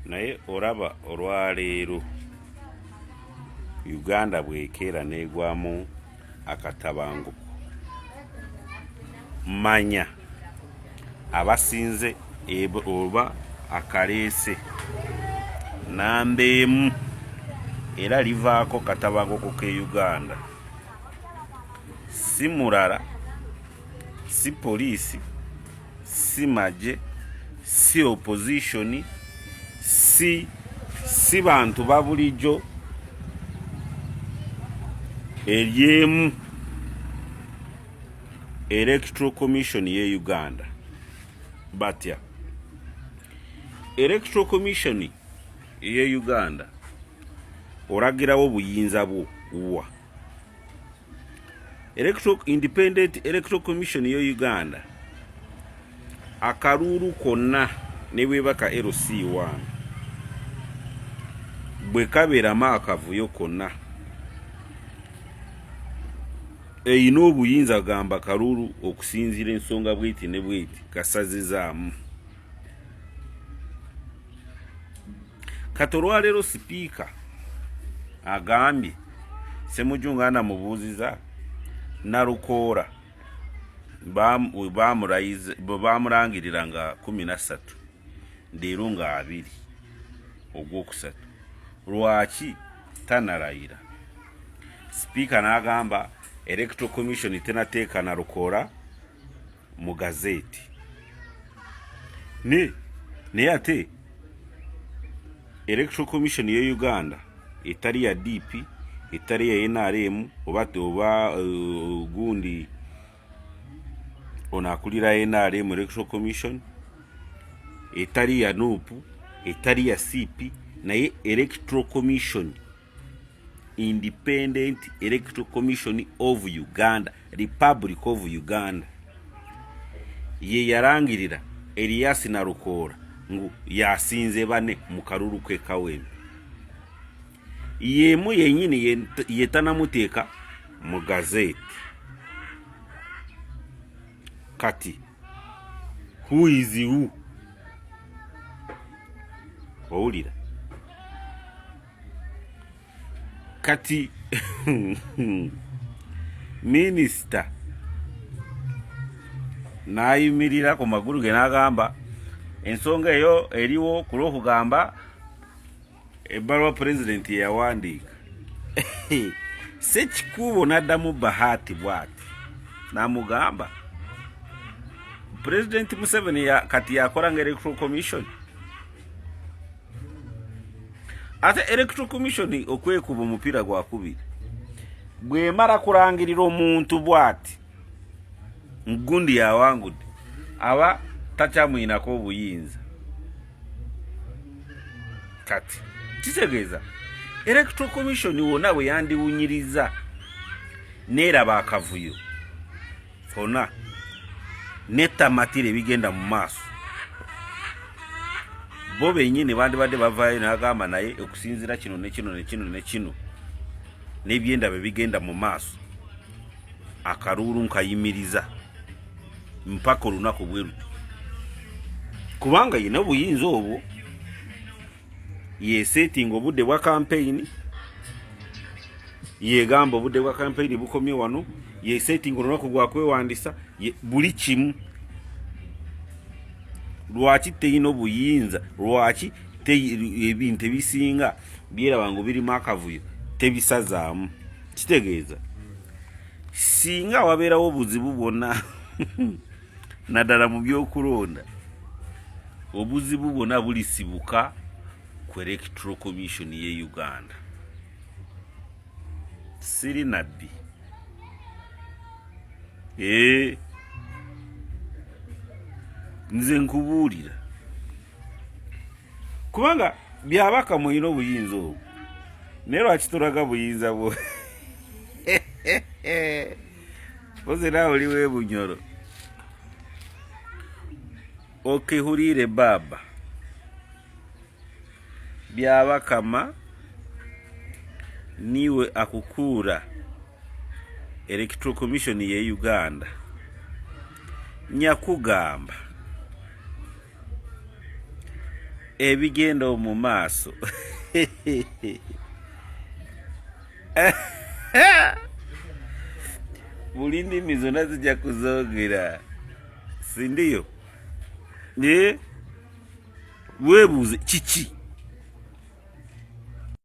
naye oraba olwaleero Uganda bwekera negwamu akatabanguko manya abasinze oba akaleese nambeemu era livaako katabanguko ke Uganda si mulala si poliisi si maje si opposition si bantu babulijjo eryemu Electoral Commission ye Uganda batya Electoral Commission ye Uganda oragirawo buyinza bwo wa Independent Electoral Commission ye Uganda akaruru konna ne webaka LC1 bwe kabera makavuyo konna eyina obuyinza gamba karuru okusinzira ensonga bwiti ne bwiti kasazizaamu katolwalero sipiika agambye Ssemujju mubuuziza Nalukoora bamulangirira nga 13 leero nga 2 ogwokusatu lwaki tanarayira sipiika n'agamba Electoral Commission tenateeka Nalukoora mu gazeti naye ate Electoral Commission ye Uganda etali ya DP etali ya NRM oba gundi onakulira NRM Electoral Commission etali ya NUP etali ya CP naye Electoral Commission Independent Electoral Commission of Uganda Republic of Uganda ye yarangirira Elias Nalukoora ngu yasinze bane mu kalulu ke Kawempe yemu yenyini yetanamuteeka mu gazeti kati who is who owulira kati minisita nayimirira ku magulu ge n'agamba ensonga eyo eriwo ku lw'okugamba ebbaluwa pulezidenti yawandiika Ssekikubo n'addamu Bahati bw'ati n'amugamba Pulezidenti Museveni kati yakola nga Electoral Commission ate Electoral Commission okwekuba omupiira gwakubiri bwemala kulangirira omuntu bw'ati gundi yawangudde aba takyamwinako obuyinza kati kitegeeza Electoral Commission wonna bwe yandiwunyiriza neeraba akavuyo fona netamatire bigenda mu maaso bo bennyini bandibadde bavaayo n'agamba naye okusinzira kino ne kino ne kino ne kino n'ebyenda bwe bigenda mu maaso akaruuru nkayimiriza mpaka olunaku bwe luti kubanga yina obuyinza obwo yesetinga obudde bwa campaign yegamba obudde bwa campaign bukomye wano yesetinga olunaku gwa kwewandisa buli kimu lwaki teyina obuyinza lwaki ebintu ebisinga byeraba ngu birimu akavuyo tebisazaamu kitegeeza singa wabeerawo obuzibu bwonna naddala mu byokulonda obuzibu bwonna bulisibuka ku Electoral Commission ye Uganda siri nabbi nze nkubuulira kubanga byabaka muyina obuyinza obwo naye lwaki tolaga buyinza bwo poze naawe oli weebunyolo okehulire baba byabakama niwe akukuura Electoral Commission ye Uganda nyakugamba ebigenda mu maaso buli ndimi zonna zijja kuzogera, si ndiyo? Weebuuze kiki